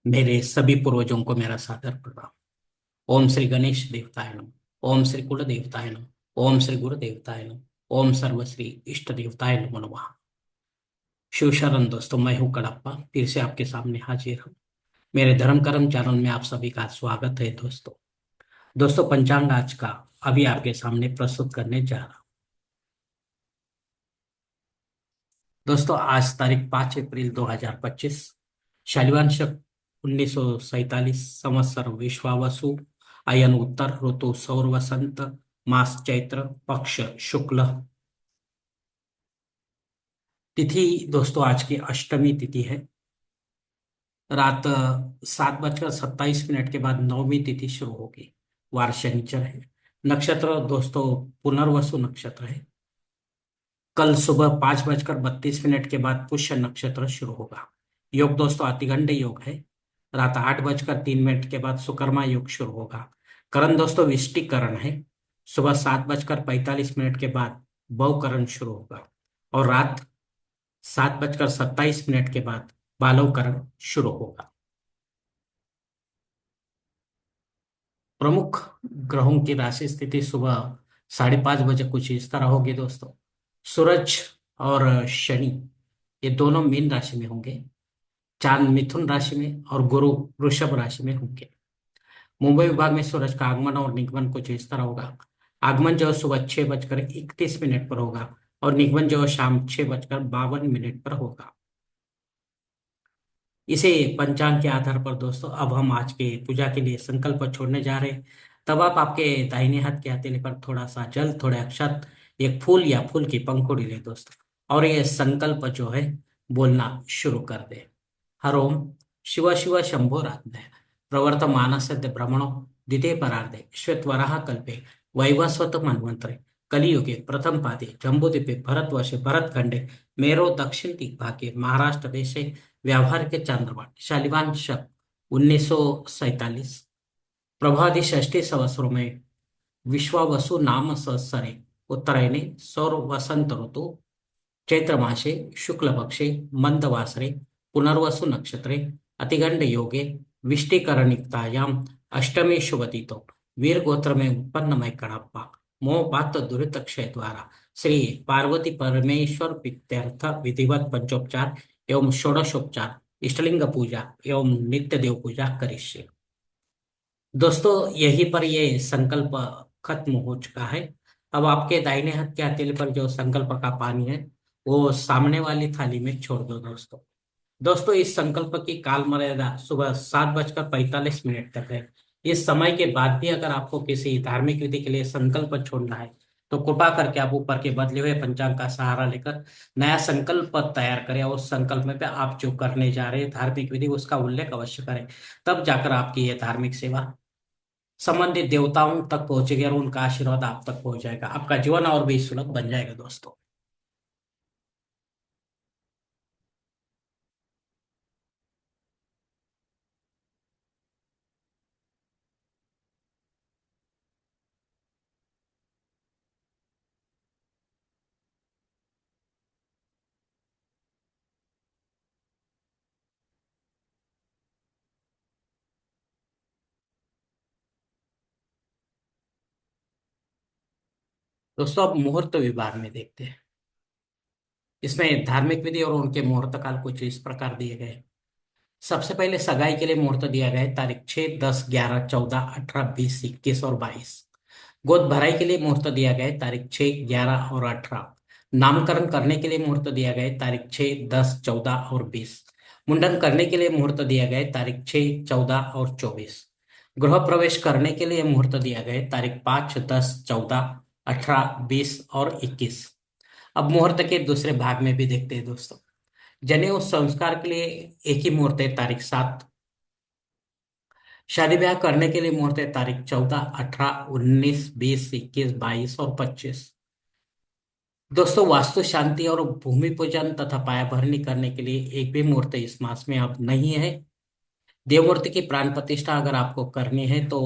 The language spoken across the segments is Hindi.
मेरे सभी पूर्वजों को मेरा सादर प्रणाम। ओम श्री गणेश देवताय नमः। ओम श्री कुल देवताय नमः। ओम श्री गुरु देवताय नमः। ओम सर्वश्री इष्ट देवताय नमो नमः। शिव शरण दोस्तों, मैं हूँ कड़प्पा, फिर से आपके सामने हाजिर हूँ। मेरे धर्म कर्म चैनल में आप सभी का स्वागत है दोस्तों। दोस्तों, पंचांग आज का अभी आपके सामने प्रस्तुत करने जा रहा हूँ। दोस्तों, आज तारीख 5 अप्रैल 2025, शालिवान शक 1947, संवत्सर विश्वावसु, अयन उत्तर ऋतु सौर वसंत, मास चैत्र, पक्ष शुक्ल, तिथि दोस्तों आज की अष्टमी तिथि है। रात 7:27 के बाद नवमी तिथि शुरू होगी। वार शनिचर है। नक्षत्र दोस्तों पुनर्वसु नक्षत्र है। कल सुबह 5:32 के बाद पुष्य नक्षत्र शुरू होगा। योग दोस्तों अतिगंड योग है। रात 8:03 के बाद सुकर्मा योग शुरू होगा। करण दोस्तों विष्टिकरण है। सुबह 7:45 के बाद भवकरण शुरू होगा और रात 7:27 के बाद बालवकरण शुरू होगा। प्रमुख ग्रहों की राशि स्थिति सुबह 5:30 कुछ इस तरह होगी दोस्तों। सूरज और शनि ये दोनों मीन राशि में होंगे। चांद मिथुन राशि में और गुरु वृषभ राशि में होंगे। मुंबई विभाग में सूरज का आगमन और निगमन कुछ इस तरह होगा। आगमन जो है सुबह 6:31 पर होगा और निगमन जो है शाम 6:52 पर होगा। इसे पंचांग के आधार पर दोस्तों अब हम आज के पूजा के लिए संकल्प छोड़ने जा रहे हैं। तब आप आपके दाहिने हाथ के हथेली पर थोड़ा सा जल, थोड़े अक्षत, एक फूल या फूल की पंखुड़ी ले दोस्तों, और ये संकल्प जो है बोलना शुरू कर दे। हर ओम शिव शिव शंभोरात्मय प्रवर्तमानस्य भ्रमणो द्वितीय परार्धे श्वेतवराह कल्पे वैवस्वत मन्वंतरे कलियुगे प्रथम पादे जम्बूद्वीपे भरतवर्षे भरतखंडे मेरो दक्षिण दिग्भागे महाराष्ट्र देशे व्यवहार के चंद्रवाण शालिवान शक 1947, प्रभादि षष्ठी संवत्सरों में विश्वावसु नाम संवत्सरे उत्तरायणे सौर वसंत ऋतु चैत्र मासे शुक्ल पक्षे मंदवासरे पुनर्वसु नक्षत्रे अतिगंड योगे विष्टिकरणिक्तायाम अष्टमी शुभतिथौ वीर गोत्र में उत्पन्न मैं कड़प्पा मोह बात दुरित क्षय द्वारा श्री पार्वती परमेश्वर प्रीत्यर्थ विधिवत पंचोपचार एवं षोडशोपचार इष्टलिंग पूजा एवं नित्य देव पूजा करिष्ये। दोस्तों, यहीं पर ये संकल्प खत्म हो चुका है। अब आपके दाहिने हाथ के हथेली पर जो संकल्प का पानी है वो सामने वाली थाली में छोड़ दो दोस्तों। दोस्तों, इस संकल्प की काल मर्यादा सुबह 7:45 तक है। इस समय के बाद भी अगर आपको किसी धार्मिक विधि के लिए संकल्प छोड़ना है तो कृपा करके आप ऊपर के बदले हुए पंचांग का सहारा लेकर नया संकल्प तैयार करें और उस संकल्प में पे आप जो करने जा रहे हैं धार्मिक विधि उसका उल्लेख अवश्य करें। तब जाकर आपकी ये धार्मिक सेवा संबंधित देवताओं तक पहुंचेगी और उनका आशीर्वाद आप तक पहुंच जाएगा। आपका जीवन और भी सुलभ बन जाएगा दोस्तों। दोस्तों, अब मुहूर्त विभाग में देखते हैं। इसमें धार्मिक विधि और उनके मुहूर्त काल कुछ इस प्रकार दिए गए। सबसे पहले सगाई के लिए मुहूर्त दिया गया है तारीख 6, 10, 11, 14, 18, 20, 21 और 22। गोद भराई के लिए मुहूर्त दिया गया है तारीख 6, 11 और 18। नामकरण करने के लिए मुहूर्त दिया गया है तारीख 6, 10, 14 और 20। मुंडन करने के लिए मुहूर्त दिया गया है तारीख 6, 14 और 24। गृह प्रवेश करने के लिए मुहूर्त दिया गया है तारीख 5, 10, 14, 18, 20 और 21। अब मुहूर्त के दूसरे भाग में भी देखते हैं दोस्तों। जनेऊ संस्कार के लिए एक ही मुहूर्त है तारीख 7। शादी ब्याह करने के लिए मुहूर्त है तारीख 14, 18, 19, 20, 21, 22 और 25। दोस्तों, वास्तु शांति और भूमि पूजन तथा पाया भरनी करने के लिए एक भी मुहूर्त इस मास में अब नहीं है। देवमूर्ति की प्राण प्रतिष्ठा अगर आपको करनी है तो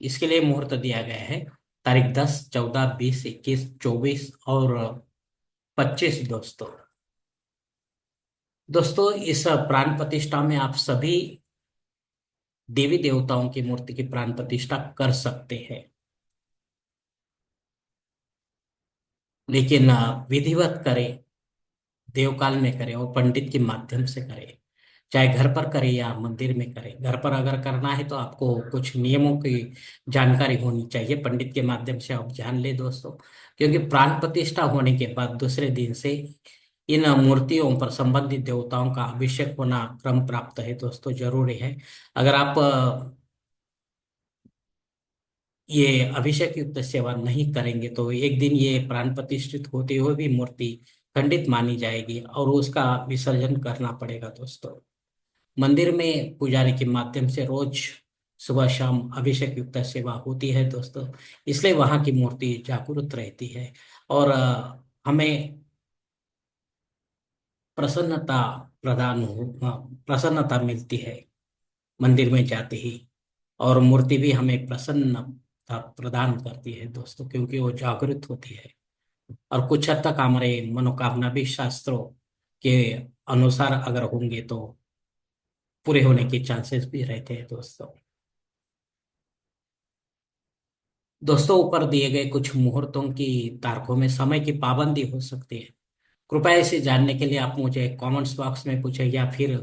इसके लिए मुहूर्त दिया गया है तारीख 10, 14, 20, 21, 24 और 25 दोस्तों। दोस्तों इस प्राण प्रतिष्ठा में आप सभी देवी देवताओं की मूर्ति की प्राण प्रतिष्ठा कर सकते हैं, लेकिन विधिवत करें, देवकाल में करें और पंडित के माध्यम से करें। चाहे घर पर करें या मंदिर में करें, घर पर अगर करना है तो आपको कुछ नियमों की जानकारी होनी चाहिए, पंडित के माध्यम से आप जान ले दोस्तों। क्योंकि प्राण प्रतिष्ठा होने के बाद दूसरे दिन से इन मूर्तियों पर संबंधित देवताओं का अभिषेक होना क्रम प्राप्त है दोस्तों, जरूरी है। अगर आप ये अभिषेक युक्त सेवा नहीं करेंगे तो एक दिन ये प्राण प्रतिष्ठित होते हुए भी मूर्ति खंडित मानी जाएगी और उसका विसर्जन करना पड़ेगा दोस्तों। मंदिर में पुजारी के माध्यम से रोज सुबह शाम अभिषेक युक्त सेवा होती है दोस्तों, इसलिए वहां की मूर्ति जागृत रहती है और हमें प्रसन्नता प्रसन्नता मिलती है मंदिर में जाते ही। और मूर्ति भी हमें प्रसन्नता प्रदान करती है दोस्तों, क्योंकि वो जागृत होती है। और कुछ हद तक हमारे मनोकामना भी शास्त्रों के अनुसार अगर होंगे तो पूरे होने के चांसेस भी रहते हैं दोस्तों। दोस्तों ऊपर दिए गए कुछ मुहूर्तों की तारीखों में समय की पाबंदी हो सकती है। कृपया इसे जानने के लिए आप मुझे कमेंट्स बॉक्स में पूछें या फिर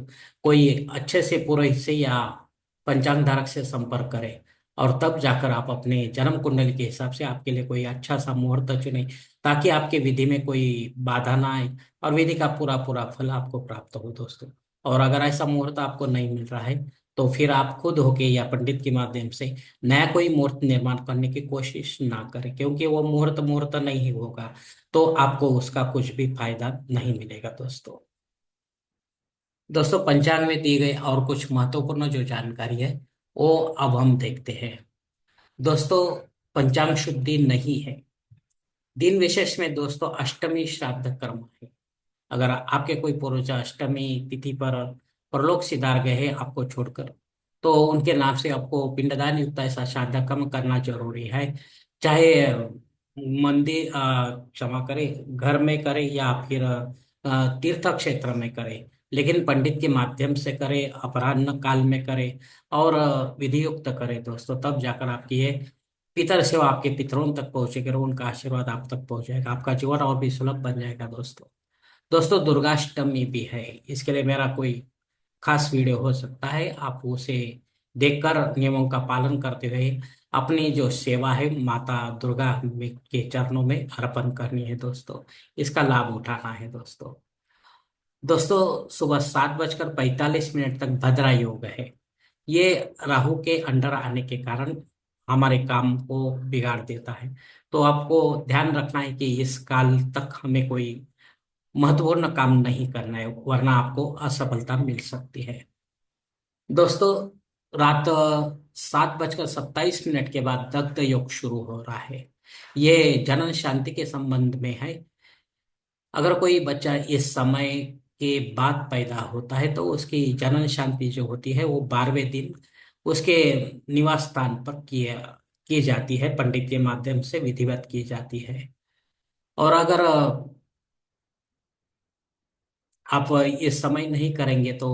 कोई अच्छे से पुरोहित से या पंचांग धारक से संपर्क करें, और तब जाकर आप अपने जन्म कुंडली के हिसाब से आपके लिए कोई अच्छा सा मुहूर्त चुनें, ताकि आपके विधि में कोई बाधा ना आए और विधि का पूरा पूरा फल आपको प्राप्त हो दोस्तों। और अगर ऐसा मुहूर्त आपको नहीं मिल रहा है तो फिर आप खुद होके या पंडित के माध्यम से नया कोई मुहूर्त निर्माण करने की कोशिश ना करें, क्योंकि वो मुहूर्त मुहूर्त नहीं होगा तो आपको उसका कुछ भी फायदा नहीं मिलेगा दोस्तों। दोस्तों पंचांग में दी गई और कुछ महत्वपूर्ण जो जानकारी है वो अब हम देखते हैं दोस्तों। पंचांग शुद्ध दिन नहीं है। दिन विशेष में दोस्तों अष्टमी श्राद्ध कर्म है। अगर आपके कोई पूर्वज अष्टमी तिथि पर परलोक सिधार गए हैं आपको छोड़कर, तो उनके नाम से आपको पिंडदान युक्त ऐसा श्राद्ध कर्म करना जरूरी है। चाहे मंदिर क्षमा करे, घर में करे या फिर तीर्थ क्षेत्र में करे, लेकिन पंडित के माध्यम से करे, अपराह्न काल में करे और विधि युक्त करे दोस्तों, तब जाकर आपकी ये पितर सेवा आपके पितरों तक पहुंचेगी और उनका आशीर्वाद आप तक पहुंचेगा, आपका जीवन और भी सुलभ बन जाएगा दोस्तों। दोस्तों दुर्गाष्टमी भी है, इसके लिए मेरा कोई खास वीडियो हो सकता है, आप उसे देखकर नियमों का पालन करते हुए अपनी जो सेवा है माता दुर्गा के चरणों में अर्पण करनी है दोस्तों। इसका लाभ उठाना है दोस्तों। दोस्तों सुबह 7:45 तक भद्रा योग है। ये राहु के अंडर आने के कारण हमारे काम को बिगाड़ देता है, तो आपको ध्यान रखना है कि इस काल तक हमें कोई महत्वपूर्ण काम नहीं करना है, वरना आपको असफलता मिल सकती है दोस्तों। रात 7:27 के बाद दग्ध योग शुरू हो रहा है। ये जनन शांति के संबंध में है। अगर कोई बच्चा इस समय के बाद पैदा होता है तो उसकी जनन शांति जो होती है वो 12वें दिन उसके निवास स्थान पर की जाती है, पंडित के माध्यम से विधिवत की जाती है। और अगर आप ये समय नहीं करेंगे तो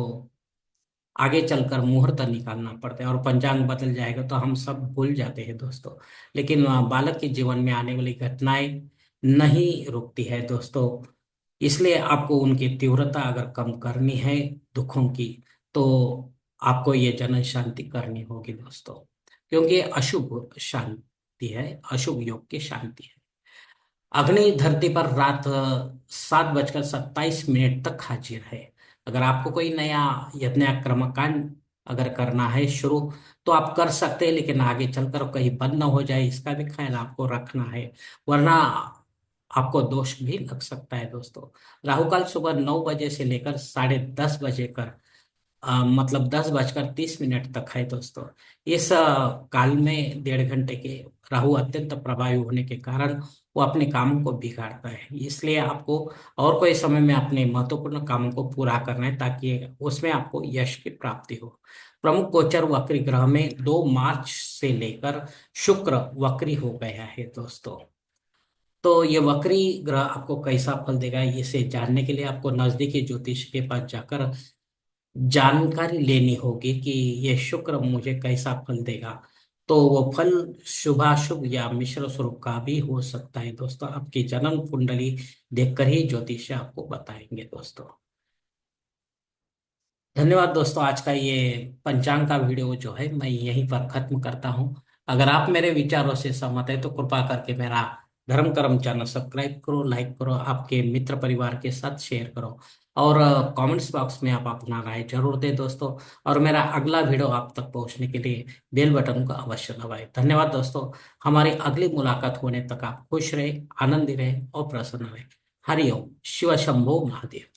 आगे चलकर मुहूर्त निकालना पड़ता है और पंचांग बदल जाएगा तो हम सब भूल जाते हैं दोस्तों। लेकिन बालक के जीवन में आने वाली घटनाएं नहीं रुकती है दोस्तों, इसलिए आपको उनकी तीव्रता अगर कम करनी है दुखों की, तो आपको ये जनन शांति करनी होगी दोस्तों, क्योंकि ये अशुभ शांति है, अशुभ योग की शांति है। अग्नि धरती पर रात 7:27 तक हाजिर है। अगर आपको कोई नया यज्ञ कर्मकांड अगर करना है शुरू, तो आप कर सकते हैं, लेकिन आगे चलकर कहीं बंद न हो जाए इसका भी ख्याल आपको रखना है, वरना आपको दोष भी लग सकता है दोस्तों। राहु काल सुबह 9 बजे से लेकर 10:30 बजे कर मतलब 10:30 तक है दोस्तों। इस काल में 1.5 घंटे के राहु अत्यंत प्रभावी होने के कारण वो अपने कामों को बिगाड़ता है, इसलिए आपको और कोई समय में अपने महत्वपूर्ण कामों को पूरा करना है ताकि उसमें आपको यश की प्राप्ति हो। प्रमुख गोचर वक्री ग्रह में 2 मार्च से लेकर शुक्र वक्री हो गया है दोस्तों। तो ये वक्री ग्रह आपको कैसा फल देगा, इसे जानने के लिए आपको नजदीकी ज्योतिष के पास जाकर जानकारी लेनी होगी कि ये शुक्र मुझे कैसा फल देगा। तो वो फल शुभाशुभ या मिश्र स्वरूप का भी हो सकता है दोस्तों। आपकी जन्म कुंडली देखकर ही ज्योतिष आपको बताएंगे दोस्तों। धन्यवाद दोस्तों। आज का ये पंचांग का वीडियो जो है मैं यहीं पर खत्म करता हूँ। अगर आप मेरे विचारों से सहमत है तो कृपा करके मेरा धर्म कर्म चैनल सब्सक्राइब करो, लाइक करो, आपके मित्र परिवार के साथ शेयर करो, और कमेंट्स बॉक्स में आप अपना राय जरूर दें दोस्तों। और मेरा अगला वीडियो आप तक पहुंचने के लिए बेल बटन को अवश्य दबाएं। धन्यवाद दोस्तों। हमारी अगली मुलाकात होने तक आप खुश रहे, आनंदी रहे और प्रसन्न रहे। हरिओम शिव शंभो महादेव।